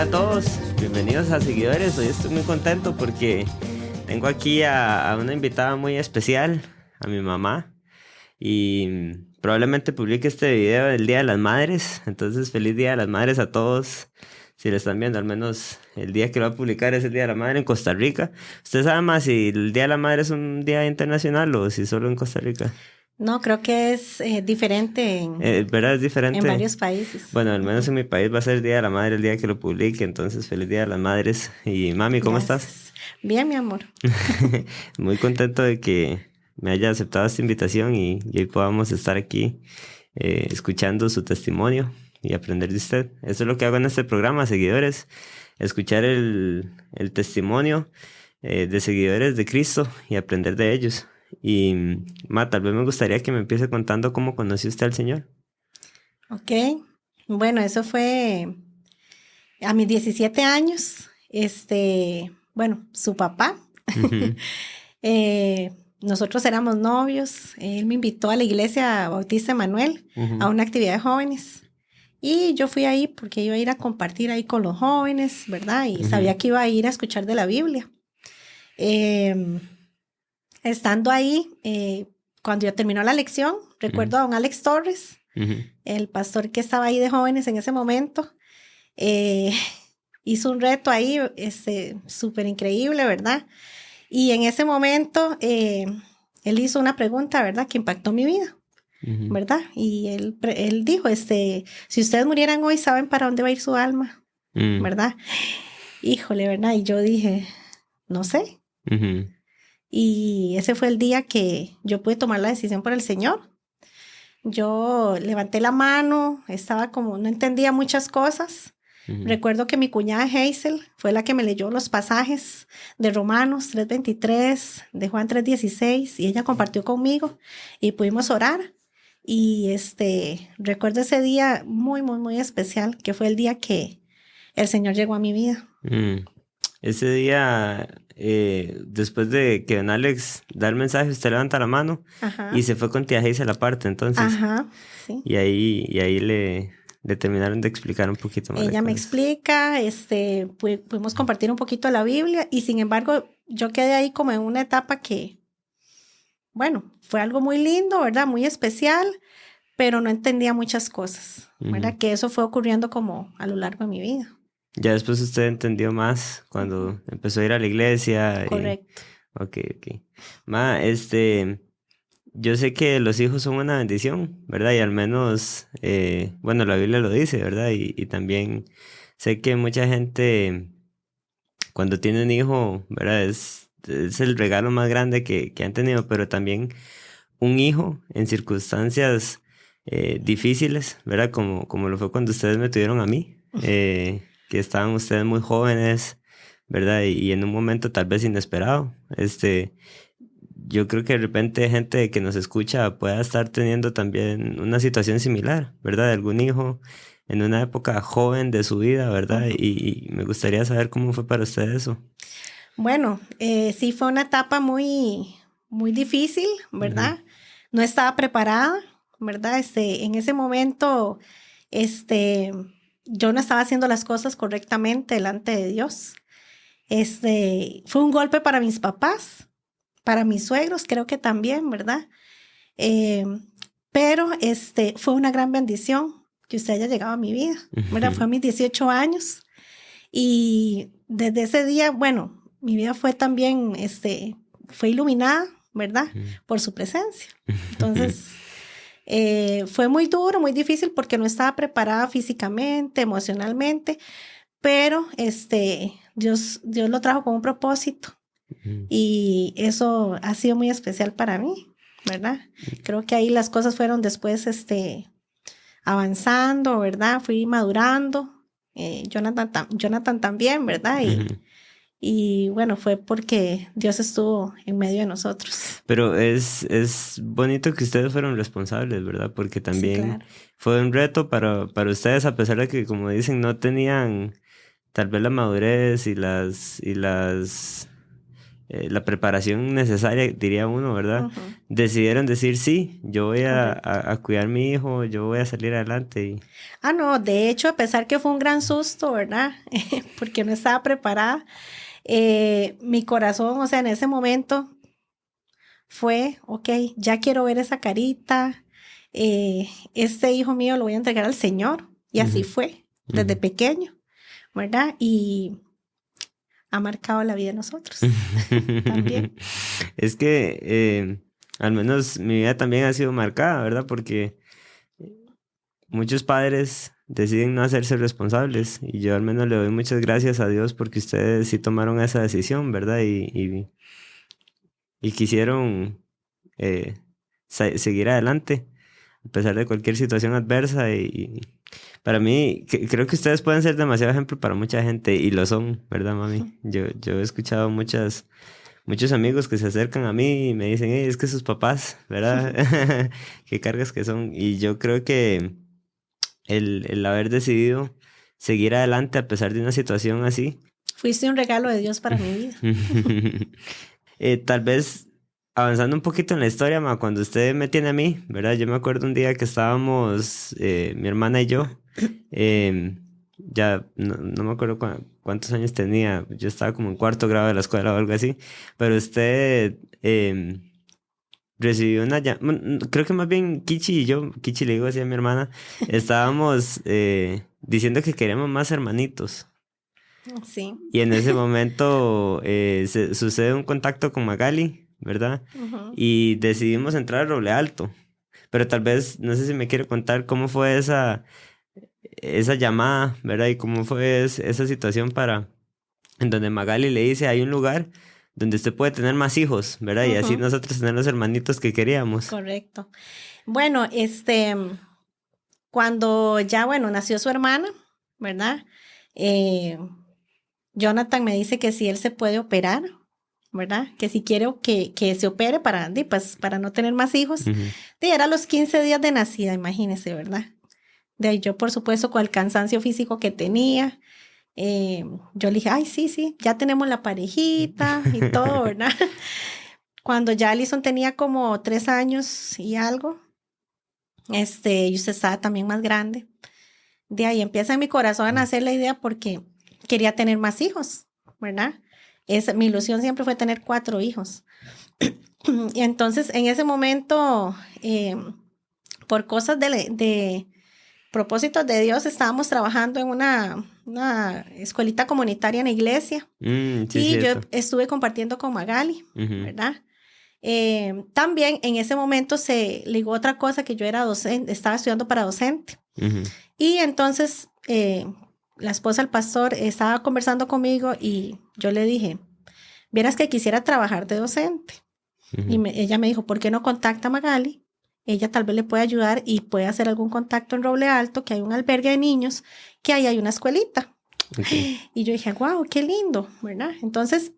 Hola a todos, bienvenidos a Seguidores. Hoy estoy muy contento porque tengo aquí a una invitada muy especial, a mi mamá, y probablemente publique este video el Día de las Madres. Entonces, feliz Día de las Madres a todos. Si lo están viendo, al menos el día que lo va a publicar es el Día de la Madre en Costa Rica. ¿Usted sabe más si el Día de la Madre es un día internacional o si solo en Costa Rica? No, creo que es diferente ¿Verdad? Es en diferente. varios países. Bueno, al menos en mi país va a ser el Día de la Madre el día que lo publique. Entonces, feliz Día de las Madres. Y mami, ¿cómo estás? Gracias. Bien, mi amor. Muy contento de que me haya aceptado esta invitación y hoy podamos estar aquí escuchando su testimonio y aprender de usted. Eso es lo que hago en este programa, Seguidores, escuchar el testimonio de seguidores de Cristo y aprender de ellos. Y tal vez me gustaría que me empiece contando cómo conoció usted al Señor. Ok. Bueno, eso fue a mis 17 años. Bueno, su papá. Ujú. Nosotros éramos novios. Él me invitó a la iglesia Bautista Emanuel a una actividad de jóvenes. Y yo fui ahí porque iba a ir a compartir ahí con los jóvenes, ¿verdad? Y sabía que iba a ir a escuchar de la Biblia. Estando ahí, cuando ya terminó la lección, recuerdo a don Alex Torres, el pastor que estaba ahí de jóvenes en ese momento, hizo un reto ahí súper increíble, ¿verdad? Y en ese momento, él hizo una pregunta, ¿verdad? Que impactó mi vida, ¿verdad? Y él dijo, si ustedes murieran hoy, ¿saben para dónde va a ir su alma? ¿Verdad? Híjole, ¿verdad? Y yo dije, no sé. Y ese fue el día que yo pude tomar la decisión por el Señor. Yo levanté la mano, estaba como, no entendía muchas cosas. Recuerdo que mi cuñada Hazel fue la que me leyó los pasajes de Romanos 3:23, de Juan 3:16, y ella compartió conmigo y pudimos orar. Y recuerdo ese día muy, muy, muy especial, que fue el día que el Señor llegó a mi vida. Ese día, después de que don Alex da el mensaje, usted levanta la mano. Ajá. Y se fue con tía Hazel aparte, entonces. Ajá, sí. Y ahí le terminaron de explicar un poquito más. Ella me explica, pudimos compartir un poquito de la Biblia y sin embargo yo quedé ahí como en una etapa que, bueno, fue algo muy lindo, ¿verdad? Muy especial, pero no entendía muchas cosas, ¿verdad? Que eso fue ocurriendo como a lo largo de mi vida. Ya después usted entendió más cuando empezó a ir a la iglesia. Correcto. Ok. Yo sé que los hijos son una bendición, ¿verdad? Y al menos, bueno, la Biblia lo dice, ¿verdad? Y también sé que mucha gente, cuando tiene un hijo, ¿verdad? Es el regalo más grande que han tenido, pero también un hijo en circunstancias difíciles, ¿verdad? Como lo fue cuando ustedes me tuvieron a mí, que estaban ustedes muy jóvenes, ¿verdad? Y en un momento tal vez inesperado. Yo creo que de repente gente que nos escucha pueda estar teniendo también una situación similar, ¿verdad? De algún hijo en una época joven de su vida, ¿verdad? Y me gustaría saber cómo fue para usted eso. Bueno, sí fue una etapa muy, muy difícil, ¿verdad? No estaba preparada, ¿verdad? En ese momento, yo no estaba haciendo las cosas correctamente delante de Dios. Fue un golpe para mis papás, para mis suegros, creo que también, ¿verdad? Pero fue una gran bendición que usted haya llegado a mi vida, ¿verdad? Fue a mis 18 años y desde ese día, bueno, mi vida fue también, fue iluminada, ¿verdad? Por su presencia. Entonces, fue muy duro, muy difícil porque no estaba preparada físicamente, emocionalmente, pero Dios lo trajo con un propósito y eso ha sido muy especial para mí, ¿verdad? Creo que ahí las cosas fueron después, avanzando, ¿verdad? Fui madurando, Jonathan también, ¿verdad? Y bueno, fue porque Dios estuvo en medio de nosotros. Pero es bonito que ustedes fueron responsables, ¿verdad? Porque también sí, claro, fue un reto para ustedes, a pesar de que, como dicen, no tenían tal vez la madurez y las la preparación necesaria, diría uno, ¿verdad? Decidieron decir, sí, yo voy a cuidar a mi hijo, yo voy a salir adelante. No, de hecho, a pesar que fue un gran susto, ¿verdad? Porque no estaba preparada, mi corazón, o sea, en ese momento fue, ok, ya quiero ver esa carita, este hijo mío lo voy a entregar al Señor. Y así fue, desde pequeño, ¿verdad? Y ha marcado la vida de nosotros también. Es que al menos mi vida también ha sido marcada, ¿verdad? Porque muchos padres deciden no hacerse responsables y yo al menos le doy muchas gracias a Dios porque ustedes sí tomaron esa decisión, ¿verdad? Y quisieron seguir adelante a pesar de cualquier situación adversa y para mí creo que ustedes pueden ser demasiado ejemplo para mucha gente y lo son, ¿verdad, mami? Yo he escuchado muchos amigos que se acercan a mí y me dicen, hey, es que sus papás, ¿verdad? Qué cargas que son. Y yo creo que el haber decidido seguir adelante a pesar de una situación así. Fuiste un regalo de Dios para mi vida. Tal vez avanzando un poquito en la historia, ma, cuando usted me tiene a mí, ¿verdad? Yo me acuerdo un día que estábamos, mi hermana y yo, ya no me acuerdo cuántos años tenía, yo estaba como en 4º grado de la escuela o algo así, pero usted recibió una llamada, creo que más bien Kichi le digo así a mi hermana, estábamos diciendo que queríamos más hermanitos. Sí. Y en ese momento sucede un contacto con Magali, ¿verdad? Y decidimos entrar a Roble Alto. Pero tal vez, no sé si me quiere contar cómo fue esa llamada, ¿verdad? Y cómo fue esa situación en donde Magali le dice, hay un lugar donde usted puede tener más hijos, ¿verdad? Y así nosotros tener los hermanitos que queríamos. Correcto. Bueno, cuando ya, nació su hermana, ¿verdad? Jonathan me dice que si él se puede operar, ¿verdad? Que si quiere que se opere para no tener más hijos. Era los 15 días de nacida, imagínese, ¿verdad? De ahí yo, por supuesto, con el cansancio físico que tenía, yo le dije, ay, sí, ya tenemos la parejita y todo, ¿verdad? Cuando ya Alison tenía como 3 años y algo, y usted estaba también más grande, de ahí empieza en mi corazón a nacer la idea porque quería tener más hijos, ¿verdad? Mi ilusión siempre fue tener 4 hijos. Y entonces, en ese momento, por cosas de propósitos de Dios, estábamos trabajando en una escuelita comunitaria en la iglesia. Sí, y yo estuve compartiendo con Magali, ¿verdad? También en ese momento se ligó otra cosa, que yo era docente, estaba estudiando para docente. Y entonces la esposa del pastor estaba conversando conmigo y yo le dije, vieras que quisiera trabajar de docente. Y ella me dijo, ¿por qué no contacta a Magali? Ella tal vez le puede ayudar y puede hacer algún contacto en Roble Alto, que hay un albergue de niños, que ahí hay una escuelita. Y yo dije, wow, qué lindo, ¿verdad? Entonces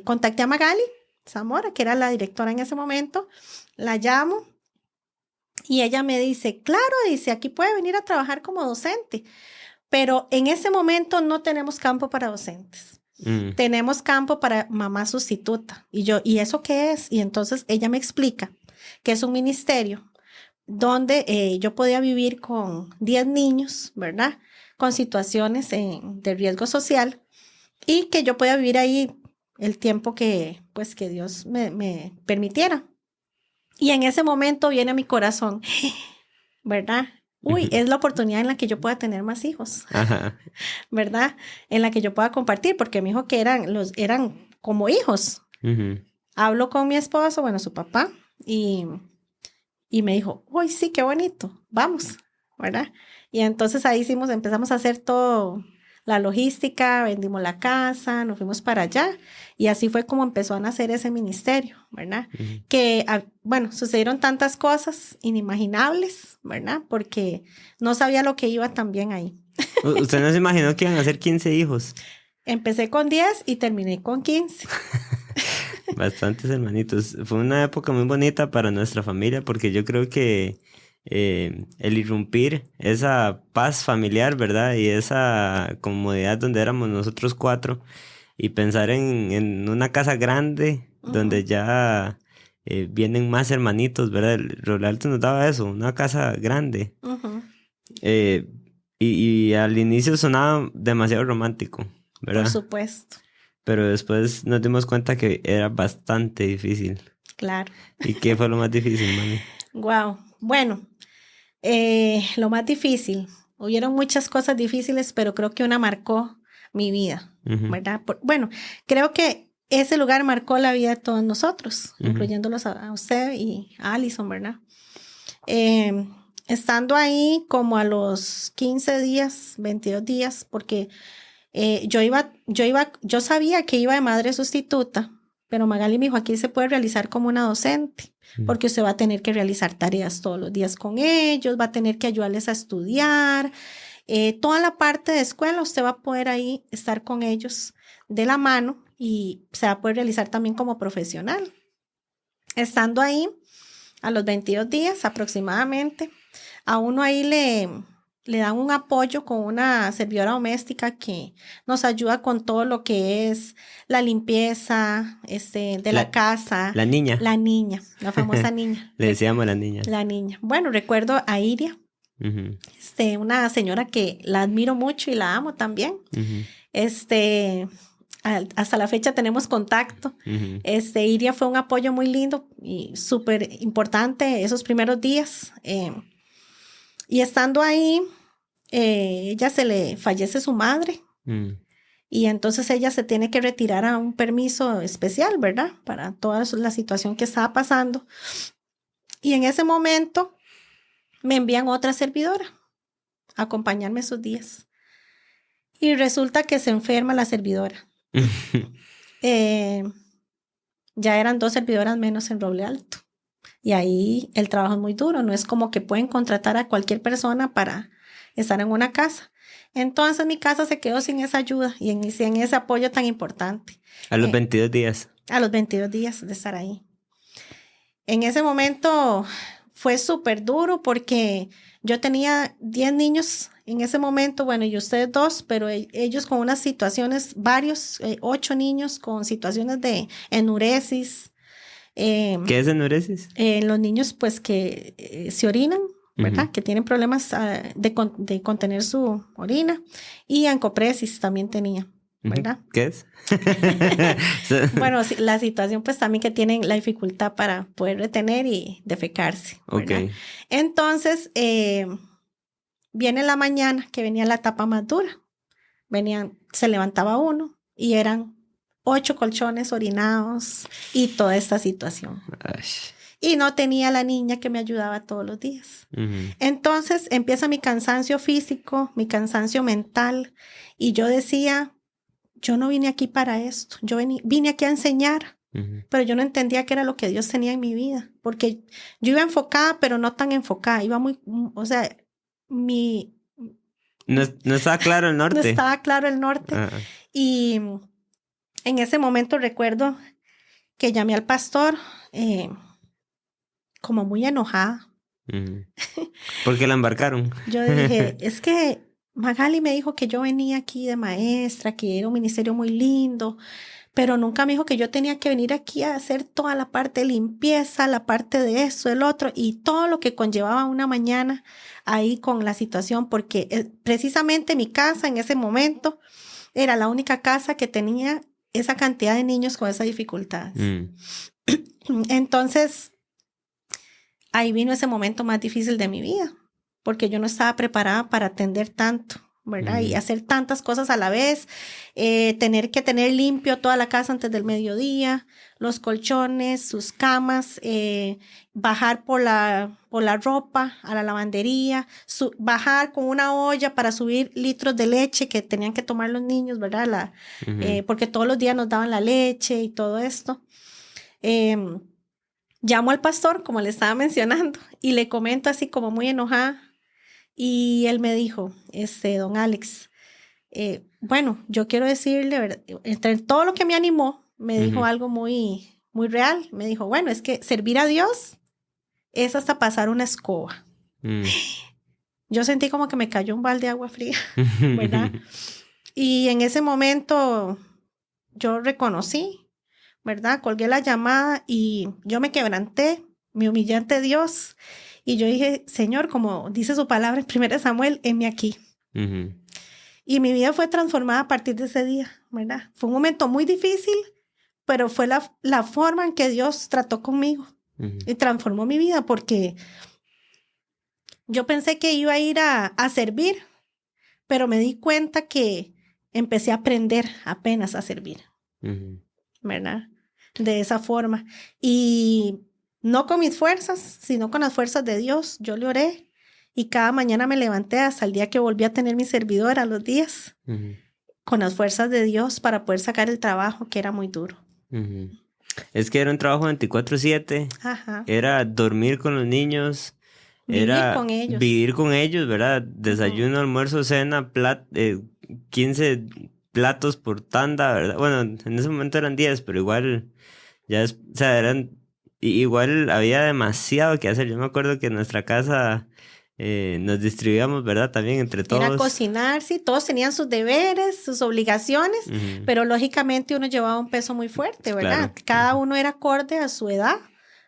contacté a Magali Zamora, que era la directora en ese momento, la llamo y ella me dice, claro, dice, aquí puede venir a trabajar como docente, pero en ese momento no tenemos campo para docentes. Tenemos campo para mamá sustituta. Y yo, ¿y eso qué es? Y entonces ella me explica que es un ministerio donde yo podía vivir con 10 niños, ¿verdad? Con situaciones de riesgo social y que yo podía vivir ahí el tiempo que Dios me permitiera. Y en ese momento viene a mi corazón, ¿verdad? Uy, es la oportunidad en la que yo pueda tener más hijos, ¿verdad? En la que yo pueda compartir, porque me dijo que eran como hijos. Hablo con mi esposo, su papá, y me dijo, uy, sí, qué bonito, vamos, ¿verdad? Y entonces ahí empezamos a hacer todo, la logística, vendimos la casa, nos fuimos para allá, y así fue como empezó a nacer ese ministerio, ¿verdad? Que, sucedieron tantas cosas inimaginables, ¿verdad? Porque no sabía lo que iba también ahí. ¿Usted no se imaginó que iban a ser 15 hijos? Empecé con 10 y terminé con 15. Bastantes hermanitos. Fue una época muy bonita para nuestra familia porque yo creo que el irrumpir esa paz familiar, ¿verdad? Y esa comodidad donde éramos nosotros 4, y pensar en una casa grande donde ya vienen más hermanitos, ¿verdad? El Rolalto nos daba eso, una casa grande. Eh, y al inicio sonaba demasiado romántico, ¿verdad? Por supuesto. Pero después nos dimos cuenta que era bastante difícil. Claro. ¿Y qué fue lo más difícil, mami? Wow. Bueno, lo más difícil. Hubieron muchas cosas difíciles, pero creo que una marcó mi vida, ¿verdad? Bueno, creo que ese lugar marcó la vida de todos nosotros, incluyéndolos a usted y a Alison, ¿verdad? Estando ahí como a los 15 días, 22 días, porque yo sabía que iba de madre sustituta, pero Magali me dijo, aquí se puede realizar como una docente, porque usted va a tener que realizar tareas todos los días con ellos, va a tener que ayudarles a estudiar, toda la parte de escuela usted va a poder ahí estar con ellos de la mano y se va a poder realizar también como profesional. Estando ahí, a los 22 días aproximadamente, a uno ahí le dan un apoyo con una servidora doméstica que nos ayuda con todo lo que es la limpieza de la casa. La niña. La niña, la famosa niña. Le decíamos la niña. La niña. Bueno, recuerdo a Iria, una señora que la admiro mucho y la amo también. Hasta la fecha tenemos contacto. Iria fue un apoyo muy lindo y súper importante esos primeros días. Y estando ahí, ella se le fallece su madre. Y entonces ella se tiene que retirar a un permiso especial, ¿verdad? Para toda la situación que estaba pasando. Y en ese momento me envían otra servidora a acompañarme esos días. Y resulta que se enferma la servidora. Ya eran 2 servidoras menos en Roble Alto. Y ahí el trabajo es muy duro. No es como que pueden contratar a cualquier persona para estar en una casa. Entonces mi casa se quedó sin esa ayuda y sin ese apoyo tan importante. A los 22 días. A los 22 días de estar ahí. En ese momento fue súper duro porque yo tenía 10 niños en ese momento, bueno, y ustedes 2, pero ellos con unas situaciones, 8 niños con situaciones de enuresis. ¿Qué es enuresis? Los niños pues que se orinan, ¿verdad? Que tienen problemas de contener su orina, y ancopresis también tenía, ¿verdad? ¿Qué es? Bueno, la situación pues también que tienen la dificultad para poder retener y defecarse, ¿verdad? Okay. Entonces, viene la mañana que venía la etapa más dura. Se levantaba uno y eran 8 colchones orinados y toda esta situación. Ay. Y no tenía la niña que me ayudaba todos los días. Entonces empieza mi cansancio físico, mi cansancio mental, y yo decía, yo no vine aquí para esto, yo vine aquí a enseñar, pero yo no entendía qué era lo que Dios tenía en mi vida, porque yo iba enfocada, pero no tan enfocada, iba muy, o sea, no estaba claro el norte. No estaba claro el norte. Y en ese momento recuerdo que llamé al pastor como muy enojada. ¿Por qué la embarcaron? Yo dije, es que Magali me dijo que yo venía aquí de maestra, que era un ministerio muy lindo, pero nunca me dijo que yo tenía que venir aquí a hacer toda la parte de limpieza, la parte de eso, el otro, y todo lo que conllevaba una mañana ahí con la situación, porque precisamente mi casa en ese momento era la única casa que tenía esa cantidad de niños con esas dificultades. Entonces, ahí vino ese momento más difícil de mi vida, porque yo no estaba preparada para atender tanto, ¿verdad? Y hacer tantas cosas a la vez, tener que tener limpio toda la casa antes del mediodía, los colchones, sus camas, bajar por la ropa a la lavandería, bajar con una olla para subir litros de leche que tenían que tomar los niños, ¿verdad? Porque todos los días nos daban la leche y todo esto. Llamo al pastor, como le estaba mencionando, y le comento así como muy enojada. Y él me dijo, don Alex, bueno, yo quiero decirle, ¿verdad? Entre todo lo que me animó, me dijo algo muy, muy real. Me dijo, bueno, es que servir a Dios es hasta pasar una escoba. Yo sentí como que me cayó un balde de agua fría, ¿verdad? Y en ese momento yo reconocí, ¿verdad? Colgué la llamada y yo me quebranté, me humillé ante Dios y yo dije, Señor, como dice su palabra en 1 Samuel, heme aquí. Uh-huh. Y mi vida fue transformada a partir de ese día, ¿verdad? Fue un momento muy difícil, pero fue la forma en que Dios trató conmigo y transformó mi vida, porque yo pensé que iba a ir a servir, pero me di cuenta que empecé a aprender apenas a servir, ¿verdad? De esa forma. Y no con mis fuerzas, sino con las fuerzas de Dios. Yo le oré y cada mañana me levanté hasta el día que volví a tener mi servidora, los días, con las fuerzas de Dios para poder sacar el trabajo, que era muy duro. Es que era un trabajo 24/7. Ajá. Era dormir con los niños. Vivir con ellos, ¿verdad? Desayuno, almuerzo, cena, 15 platos por tanda, ¿verdad? Bueno, en ese momento eran 10, pero igual, o sea, igual había demasiado que hacer. Yo me acuerdo que en nuestra casa nos distribuíamos, ¿verdad? También entre todos. Era cocinar, sí, todos tenían sus deberes, sus obligaciones, pero lógicamente uno llevaba un peso muy fuerte, ¿verdad? Claro. Cada uno era acorde a su edad,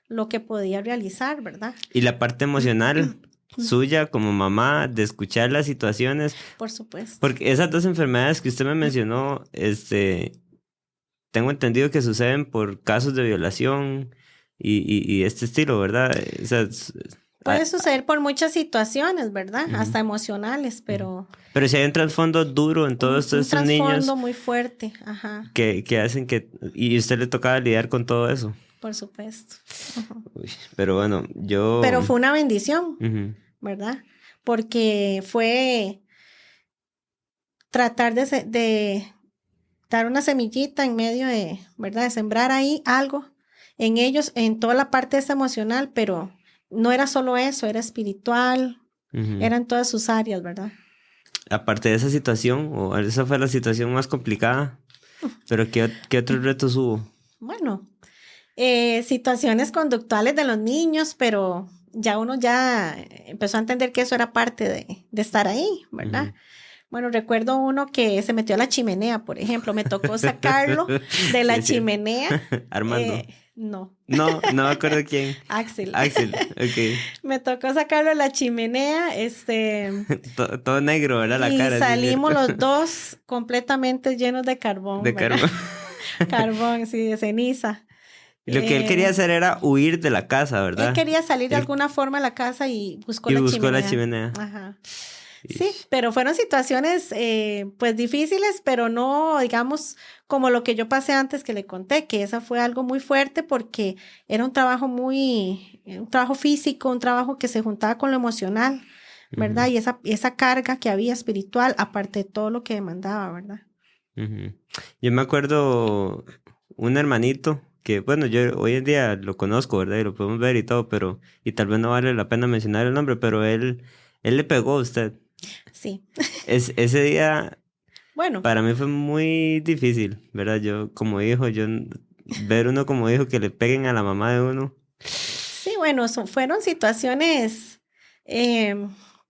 lo que podía realizar, ¿verdad? Y la parte emocional suya como mamá, de escuchar las situaciones. Por supuesto. Porque esas 2 enfermedades que usted me mencionó, tengo entendido que suceden por casos de violación y este estilo, ¿verdad? O sea, puede suceder por muchas situaciones, ¿verdad? Hasta emocionales, pero... Pero si hay un trasfondo duro en todos estos niños... Un trasfondo muy fuerte, ajá. Que hacen que... Y a usted le tocaba lidiar con todo eso. Por supuesto. Uy, pero bueno, Pero fue una bendición, ¿verdad? Porque fue tratar de dar una semillita en medio de, ¿verdad? De sembrar ahí algo en ellos, en toda la parte esa emocional, pero no era solo eso, era espiritual, era en todas sus áreas, ¿verdad? Aparte de esa situación, o esa fue la situación más complicada, pero ¿qué otros retos hubo? Bueno, situaciones conductuales de los niños, pero ya uno ya empezó a entender que eso era parte de estar ahí, ¿verdad? Bueno, recuerdo uno que se metió a la chimenea, por ejemplo, me tocó sacarlo de la chimenea. Armando. No. No me acuerdo quién. Axel, ok. Me tocó sacarlo de la chimenea, todo negro, ¿verdad? La cara. Y salimos los dos completamente llenos de carbón. De carbón. Carbón, sí, de ceniza. Lo que él quería hacer era huir de la casa, ¿verdad? Él quería salir de alguna forma a la casa y buscó la chimenea. Ajá. Sí, pero fueron situaciones pues difíciles, pero no, digamos, como lo que yo pasé antes que le conté, que esa fue algo muy fuerte porque era un trabajo físico, un trabajo que se juntaba con lo emocional, ¿verdad? Y esa carga que había espiritual, aparte de todo lo que demandaba, ¿verdad? Yo me acuerdo un hermanito que, bueno, yo hoy en día lo conozco, ¿verdad? Y lo podemos ver y todo, y tal vez no vale la pena mencionar el nombre, pero él le pegó a usted. Sí. Ese día, bueno, para mí fue muy difícil, ¿verdad? Yo como hijo, ver uno como hijo que le peguen a la mamá de uno. Sí, bueno, fueron situaciones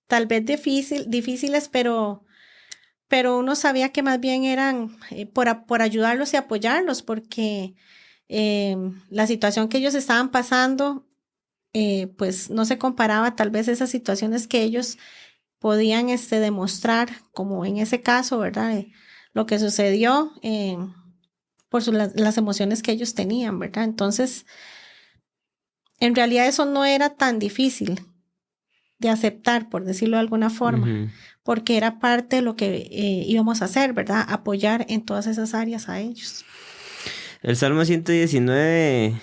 tal vez difíciles, pero uno sabía que más bien eran por ayudarlos y apoyarlos, porque la situación que ellos estaban pasando, pues no se comparaba tal vez esas situaciones que ellos podían demostrar, como en ese caso, ¿verdad? Lo que sucedió por las emociones que ellos tenían, ¿verdad? Entonces, en realidad eso no era tan difícil de aceptar, por decirlo de alguna forma, porque era parte de lo que íbamos a hacer, ¿verdad? Apoyar en todas esas áreas a ellos. El Salmo 119,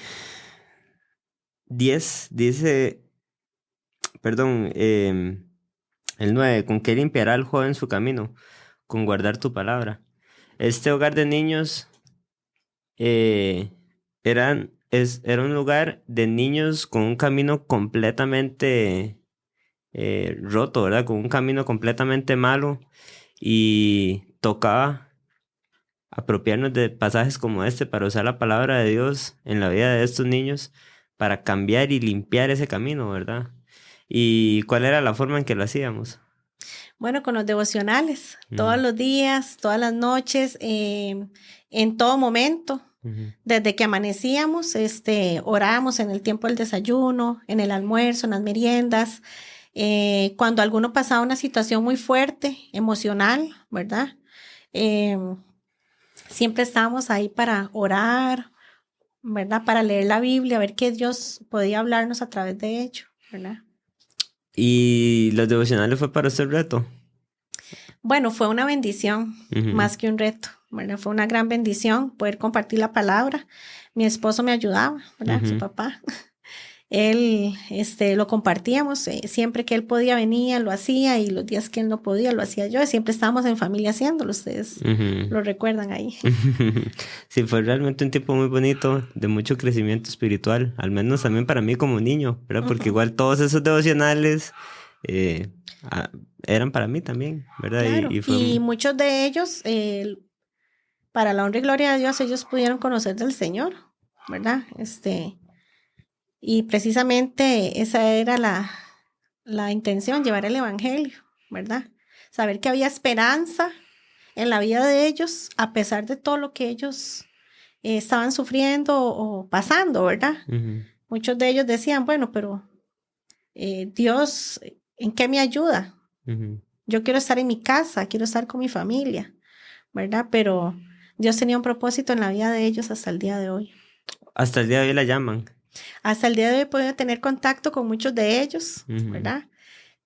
10 dice, perdón, el 9, ¿con qué limpiará el joven su camino? Con guardar tu palabra. Este hogar de niños era un lugar de niños con un camino completamente roto, ¿verdad? Con un camino completamente malo, y tocaba apropiarnos de pasajes como este para usar la palabra de Dios en la vida de estos niños para cambiar y limpiar ese camino, ¿verdad? ¿Y cuál era la forma en que lo hacíamos? Bueno, con los devocionales, todos Ujú, los días, todas las noches, en todo momento. ujú, Desde que amanecíamos, orábamos en el tiempo del desayuno, en el almuerzo, en las meriendas, cuando alguno pasaba una situación muy fuerte, emocional, ¿verdad? Eh, Siempre estábamos ahí para orar, ¿verdad? Para leer la Biblia, a ver qué Dios podía hablarnos a través de ello, ¿verdad? ¿Y los devocionales fue para usted reto? Bueno, fue una bendición, Ujú, más que un reto, ¿verdad? Fue una gran bendición poder compartir la palabra. Mi esposo me ayudaba, ¿verdad? Su ujú. papá. Él, lo compartíamos, siempre que él podía venía, lo hacía, y los días que él no podía, lo hacía yo. Siempre estábamos en familia haciéndolo, ustedes Ujú. lo recuerdan ahí. Sí, fue realmente un tiempo muy bonito, de mucho crecimiento espiritual, al menos también para mí como niño, ¿verdad? Porque Ujú, igual todos esos devocionales eh, ah, eran para mí también, ¿verdad? claro, Y fue... y muchos de ellos, para la honra y gloria de Dios, ellos pudieron conocer del Señor, ¿verdad? Y precisamente esa era la intención, llevar el Evangelio, ¿verdad? Saber que había esperanza en la vida de ellos, a pesar de todo lo que ellos estaban sufriendo o pasando, ¿verdad? Ujú, Muchos de ellos decían, bueno, pero Dios, ¿en qué me ayuda? ujú. Yo quiero estar en mi casa, quiero estar con mi familia, ¿verdad? Pero Dios tenía un propósito en la vida de ellos hasta el día de hoy. Hasta el día de hoy la llaman. Hasta el día de hoy he podido tener contacto con muchos de ellos, Ujú, ¿verdad?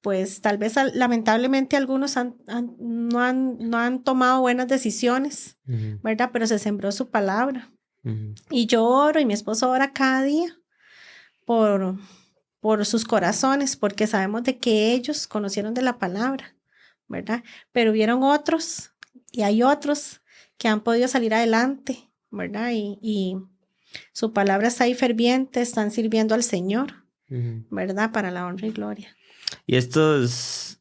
Pues tal vez lamentablemente algunos no han tomado buenas decisiones, ujú, ¿verdad? Pero se sembró su palabra. ujú, Y yo oro y mi esposo ora cada día por, por sus corazones, porque sabemos de que ellos conocieron de la palabra, ¿verdad? Pero hubieron otros y hay otros que han podido salir adelante, ¿verdad? Y su palabra está ahí ferviente, están sirviendo al Señor, ujú. ¿verdad? Para la honra y gloria. Y estos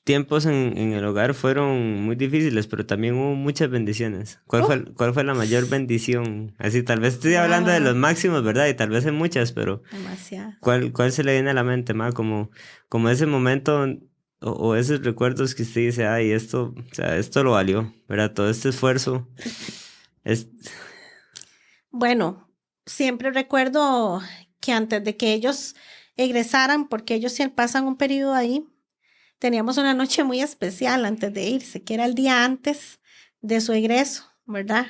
tiempos en el hogar fueron muy difíciles, pero también hubo muchas bendiciones. Uh, Cuál fue la mayor bendición? Así, tal vez estoy hablando de los wow, máximos, ¿verdad? Y tal vez hay muchas, pero demasiado. cuál se le viene a la mente, ma? Como ese momento o esos recuerdos que usted dice, ay, esto, o sea, esto lo valió, ¿verdad? Todo este esfuerzo. Es... Bueno, siempre recuerdo que antes de que ellos egresaran, porque ellos siempre pasan un periodo ahí, teníamos una noche muy especial antes de irse, que era el día antes de su egreso, ¿verdad?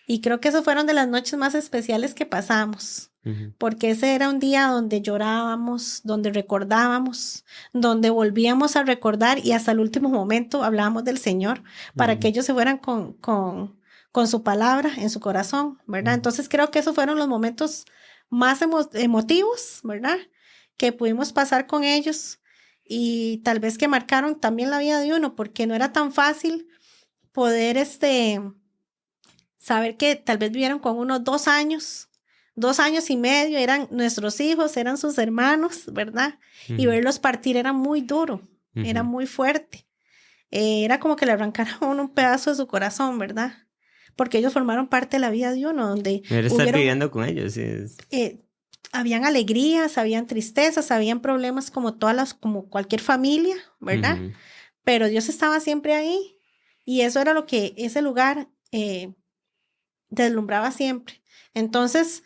Y creo que esos fueron de las noches más especiales que pasamos, Ujú, porque ese era un día donde llorábamos, donde recordábamos, donde volvíamos a recordar y hasta el último momento hablábamos del Señor para que ujú, ellos se fueran con su palabra en su corazón, ¿verdad? ujú, Entonces creo que esos fueron los momentos más emotivos, ¿verdad? Que pudimos pasar con ellos y tal vez que marcaron también la vida de uno, porque no era tan fácil poder saber que tal vez vivieron con unos 2 años y medio, eran nuestros hijos, eran sus hermanos, ¿verdad? Y ujú, verlos partir era muy duro, era ujú. muy fuerte. Era como que le arrancaron a uno un pedazo de su corazón, ¿verdad? Porque ellos formaron parte de la vida de uno, donde Era estar hubieron, viviendo con ellos, sí. eh, habían alegrías, habían tristezas, habían problemas como cualquier familia, ¿verdad? Ujú, Pero Dios estaba siempre ahí y eso era lo que ese lugar deslumbraba siempre. Entonces,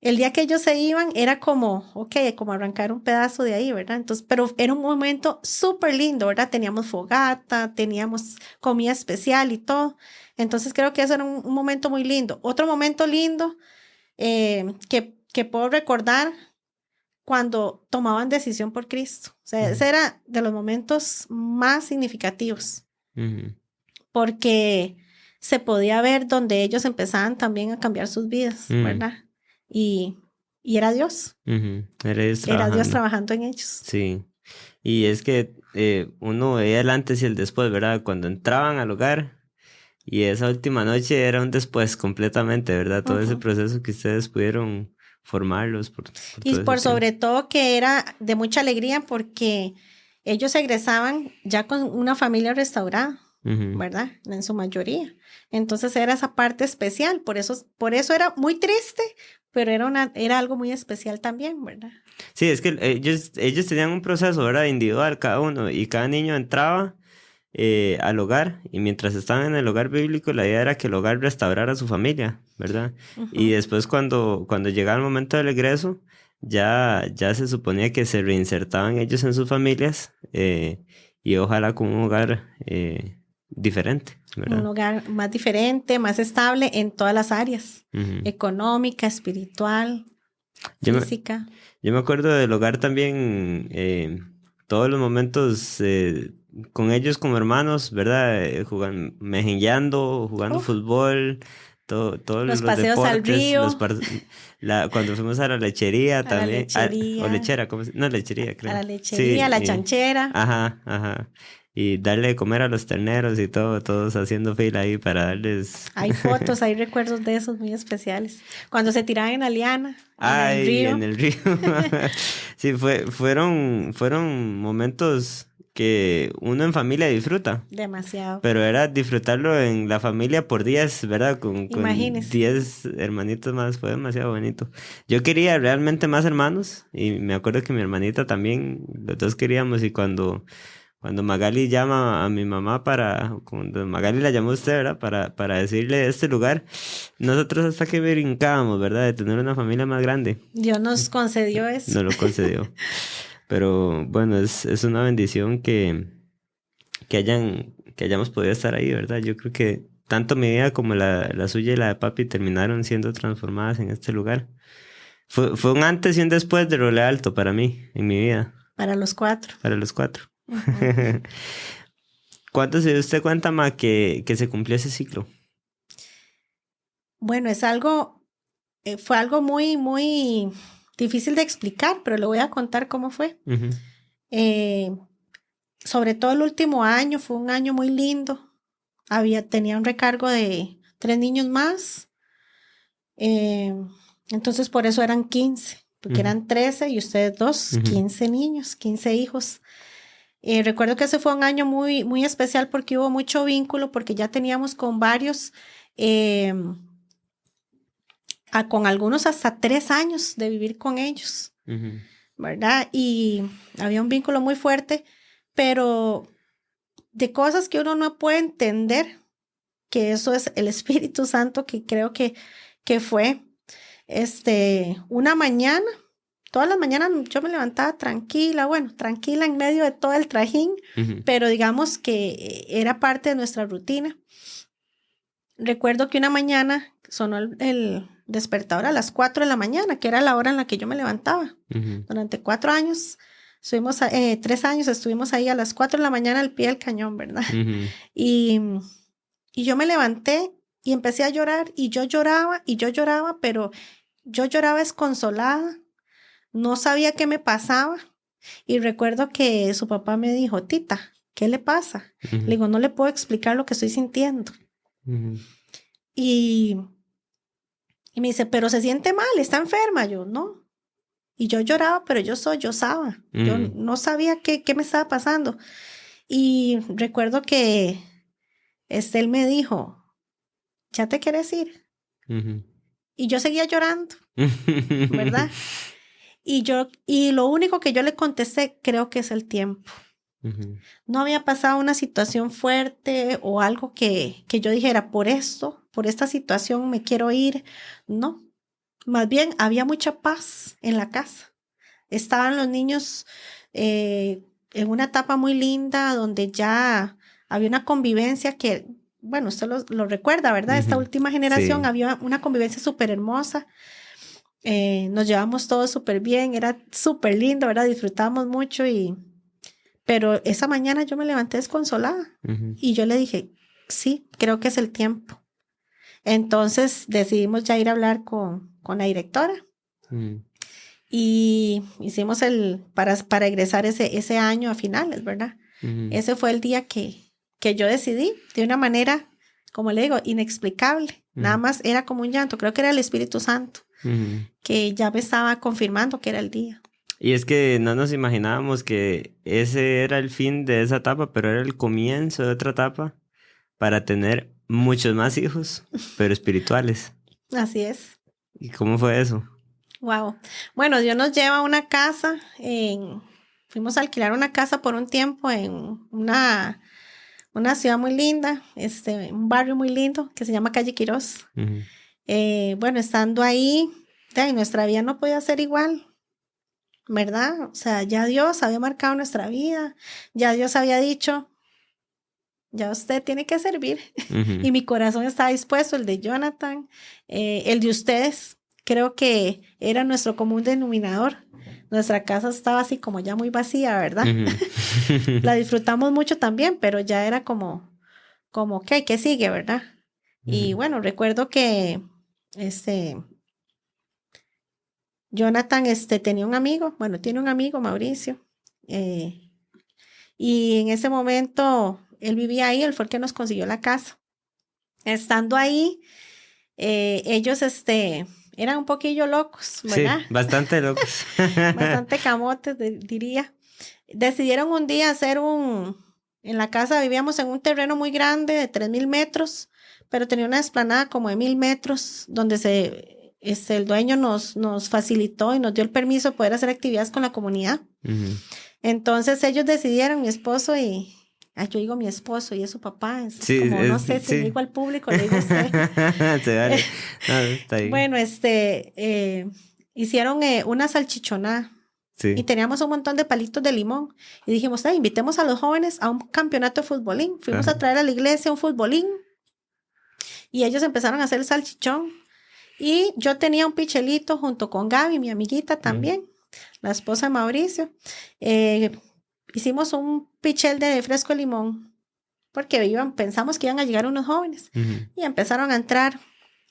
el día que ellos se iban era como, ok, como arrancar un pedazo de ahí, ¿verdad? Entonces, pero era un momento súper lindo, ¿verdad? Teníamos fogata, teníamos comida especial y todo. Entonces, creo que eso era un momento muy lindo. Otro momento lindo que puedo recordar cuando tomaban decisión por Cristo. O sea, ujú, ese era de los momentos más significativos, ujú, porque se podía ver donde ellos empezaban también a cambiar sus vidas, ujú, ¿verdad? Y, y ujú. Era ellos era Dios trabajando. trabajando en ellos. Sí. Y es que uno veía el antes y el después, ¿verdad? Cuando entraban al hogar y esa última noche era un después completamente, ¿verdad? Todo ese Ujú. proceso que ustedes pudieron formarlos por Y todo ese por tiempo. sobre todo que era de mucha alegría porque ellos egresaban ya con una familia restaurada, Ujú, ¿verdad? En su mayoría. Entonces era esa parte especial, por eso era muy triste, pero era algo muy especial también, ¿verdad? Sí, es que ellos tenían un proceso, ¿verdad? Individual cada uno, y cada niño entraba al hogar, y mientras estaban en el hogar bíblico, la idea era que el hogar restaurara a su familia, ¿verdad? Y después cuando llegaba el momento del egreso, ya se suponía que se reinsertaban ellos en sus familias, y ojalá con un hogar diferente, ¿verdad? Un hogar más diferente, más estable en todas las áreas, económica, espiritual, física. Yo me acuerdo del hogar también, todos los momentos con ellos como hermanos, ¿verdad? Jugando, mejengueando, jugando fútbol, todos los los paseos deportes, al río. Cuando fuimos a la lechería a también. La lechería, o lechera, no, lechería, creo. A la lechería, sí, la chanchera. Ajá. Y darle de comer a los terneros y todos haciendo fila ahí para darles... Hay fotos, hay recuerdos de esos muy especiales. Cuando se tiraban en la liana, en el río. En el río. Sí, fueron momentos que uno en familia disfruta. Demasiado. Pero era disfrutarlo en la familia por 10, ¿verdad? Con 10 hermanitos más, fue demasiado bonito. Yo quería realmente más hermanos, y me acuerdo que mi hermanita también, los dos queríamos, y cuando Magali llama a mi mamá cuando Magali la llamó a usted, ¿verdad? Para decirle de este lugar, nosotros hasta que brincábamos, ¿verdad? De tener una familia más grande. Dios nos concedió eso. Nos lo concedió. Pero bueno, es una bendición que hayamos podido estar ahí, ¿verdad? Yo creo que tanto mi vida como la suya y la de papi terminaron siendo transformadas en este lugar. Fue un antes y un después de Roble Alto para mí, en mi vida. Para los 4. Para los 4. ¿Cuánto se dio usted cuenta, ma, que se cumplió ese ciclo? Bueno, fue algo muy, muy difícil de explicar, pero le voy a contar cómo fue. Sobre todo el último año, fue un año muy lindo. Tenía un recargo de 3 niños más. Entonces por eso eran 15, porque eran 13 y ustedes 2, 15 niños, 15 hijos. Recuerdo que ese fue un año muy, muy especial porque hubo mucho vínculo, porque ya teníamos con varios, con algunos hasta 3 años de vivir con ellos, ¿verdad? Y había un vínculo muy fuerte, pero de cosas que uno no puede entender, que eso es el Espíritu Santo, que creo que fue una mañana. Todas las mañanas yo me levantaba tranquila en medio de todo el trajín, pero digamos que era parte de nuestra rutina. Recuerdo que una mañana sonó el despertador a las 4 de la mañana, que era la hora en la que yo me levantaba. Durante 4 años, 3 años estuvimos ahí a las 4 de la mañana al pie del cañón, ¿verdad? Y yo me levanté y empecé a llorar, y yo lloraba, pero yo lloraba desconsolada. No sabía qué me pasaba, y recuerdo que su papá me dijo: Tita, ¿qué le pasa? Le digo: no le puedo explicar lo que estoy sintiendo. Y me dice: pero se siente mal, está enferma. Yo: no. Y yo lloraba, pero yo sollozaba. Yo no sabía qué me estaba pasando. Y recuerdo que él me dijo: ¿ya te quieres ir? Y yo seguía llorando, ¿verdad? Y lo único que yo le contesté: creo que es el tiempo. No había pasado una situación fuerte o algo que yo dijera: por esta situación me quiero ir. No, más bien había mucha paz en la casa. Estaban los niños en una etapa muy linda, donde ya había una convivencia que, bueno, usted lo recuerda, ¿verdad? Esta última generación, sí. Había una convivencia súper hermosa. Nos llevamos todos súper bien, era súper lindo, ¿verdad? Disfrutamos mucho, pero esa mañana yo me levanté desconsolada y yo le dije: sí, creo que es el tiempo. Entonces decidimos ya ir a hablar con la directora y hicimos para egresar ese año a finales, ¿verdad? Ese fue el día que yo decidí, de una manera, como le digo, inexplicable. Nada más era como un llanto. Creo que era el Espíritu Santo que ya me estaba confirmando que era el día. Y es que no nos imaginábamos que ese era el fin de esa etapa, pero era el comienzo de otra etapa para tener muchos más hijos, pero espirituales. Así es. ¿Y cómo fue eso? Wow. Bueno, Dios nos lleva a una casa, fuimos a alquilar una casa por un tiempo en una ciudad muy linda, un barrio muy lindo que se llama Calle Quirós. Ujú. Bueno, estando ahí, nuestra vida no podía ser igual, ¿verdad? O sea, ya Dios había marcado nuestra vida, ya Dios había dicho, ya usted tiene que servir. Ujú. Y mi corazón estaba dispuesto, el de Jonathan, el de ustedes. Creo que era nuestro común denominador. Nuestra casa estaba así como ya muy vacía, ¿verdad? Ujú. La disfrutamos mucho también, pero ya era como ¿qué sigue, verdad? Y Ujú. bueno, recuerdo que Jonathan tenía un amigo, bueno, tiene un amigo, Mauricio, eh, y en ese momento él vivía ahí, él fue el que nos consiguió la casa. Estando ahí, ellos eran un poquillo locos, ¿verdad? Sí, bastante locos. Bastante camotes, diría. Decidieron un día en la casa vivíamos en un terreno muy grande de 3,000 metros, pero tenía una explanada como de 1,000 metros, donde el dueño nos facilitó y nos dio el permiso de poder hacer actividades con la comunidad. Ujú. Entonces ellos decidieron, mi esposo yo digo mi esposo y es su papá, es Sí, como, no sé si le sí. digo al público, le digo a usted. Se vale. No, está bien. Bueno, hicieron una salchichonada. Y Sí. teníamos un montón de palitos de limón. Y dijimos, invitemos a los jóvenes a un campeonato de futbolín. Fuimos Ajá. a traer a la iglesia un futbolín. Y ellos empezaron a hacer el salchichón. Y yo tenía un pichelito junto con Gaby, mi amiguita Ujú. también, la esposa de Mauricio. Hicimos un pichel de fresco de limón. Porque pensamos que iban a llegar unos jóvenes. Ujú. Y empezaron a entrar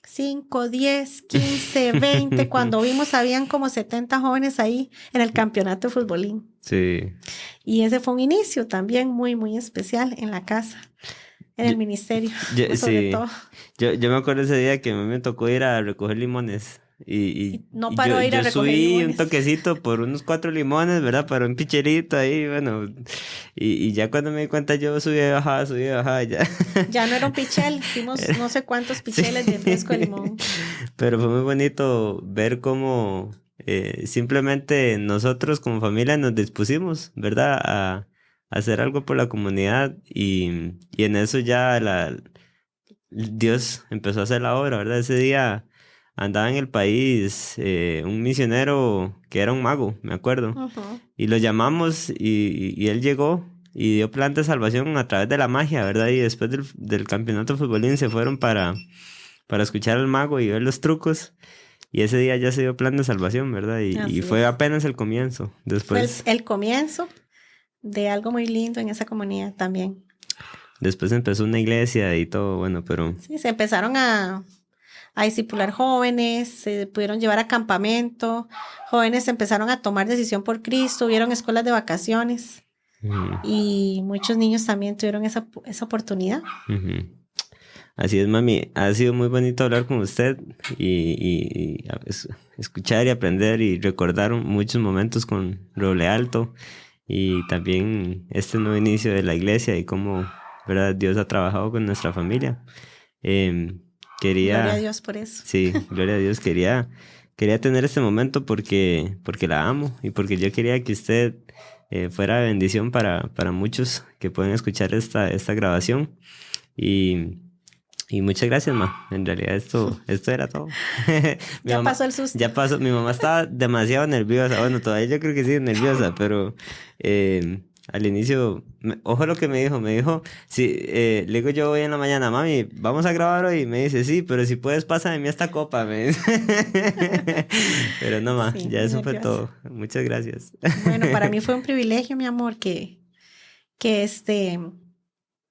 5, 10, 15, 20. Cuando vimos, habían como 70 jóvenes ahí en el campeonato de futbolín. Sí. Y ese fue un inicio también muy, muy especial en la casa, en Yo, el ministerio, sobre sí. todo. Yo me acuerdo ese día que a mí me tocó ir a recoger limones. Y no Y yo, paró de ir a yo recoger subí un limones. toquecito por unos 4 limones, ¿verdad? Para un picherito ahí, bueno. Y ya cuando me di cuenta yo subí y bajaba, ya. Ya no era un pichel, hicimos no sé cuántos Sí. picheles de fresco de limón. Pero fue muy bonito ver cómo simplemente nosotros como familia nos dispusimos, ¿verdad? A hacer algo por la comunidad y en eso ya Dios empezó a hacer la obra, ¿verdad? Ese día andaba en el país un misionero que era un mago, me acuerdo, Ujú. y lo llamamos y él llegó y dio plan de salvación a través de la magia, ¿verdad? Y después del campeonato de futbolín se fueron para escuchar al mago y ver los trucos. Y ese día ya se dio plan de salvación, ¿verdad? Y Así fue es. apenas el comienzo. Fue Después, el comienzo de algo muy lindo en esa comunidad también. después empezó una iglesia y todo, bueno, pero... Sí, se empezaron a discipular jóvenes, se pudieron llevar a campamento, jóvenes empezaron a tomar decisión por Cristo, hubieron escuelas de vacaciones ujú, y muchos niños también tuvieron esa oportunidad. ujú. Así es, mami. Ha sido muy bonito hablar con usted escuchar y aprender y recordar muchos momentos con Roble Alto y también este nuevo inicio de la iglesia y cómo, ¿verdad? Dios ha trabajado con nuestra familia. Em, Gloria a quería, Dios por eso. sí, gloria a Dios, quería tener este momento porque la amo y porque yo quería que usted fuera de bendición para muchos que pueden escuchar esta grabación. Y muchas gracias, ma. En realidad esto era todo. Mi Ya mamá, pasó el susto. ya pasó, mi mamá estaba demasiado nerviosa. Bueno, todavía yo creo que sigue nerviosa, pero al inicio, ojo lo que me dijo, sí, le digo yo hoy en la mañana, mami, vamos a grabar hoy. Me dice, sí, pero si puedes, pásame a mí esta copa, me dice. Pero no, ma, Sí, ya muy eso fue nerviosa. todo. Muchas gracias. Bueno, para mí fue un privilegio, mi amor, que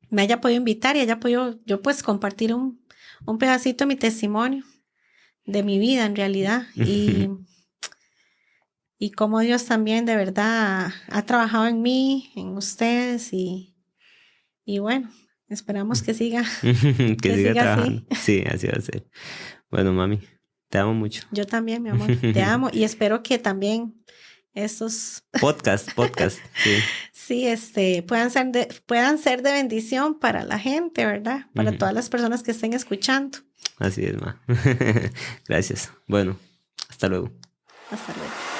me haya podido invitar y haya podido yo pues compartir un pedacito de mi testimonio, de mi vida en realidad. Y cómo Dios también de verdad ha trabajado en mí, en ustedes y bueno, esperamos Que que siga siga trabajando. así. Sí, así va a ser. Bueno, mami, te amo mucho. Yo también, mi amor, te amo y espero que también estos, Podcast, sí. sí, puedan ser de bendición para la gente, ¿verdad? Para todas las personas que estén escuchando. Así es, ma. Gracias. Bueno, hasta luego. Hasta luego.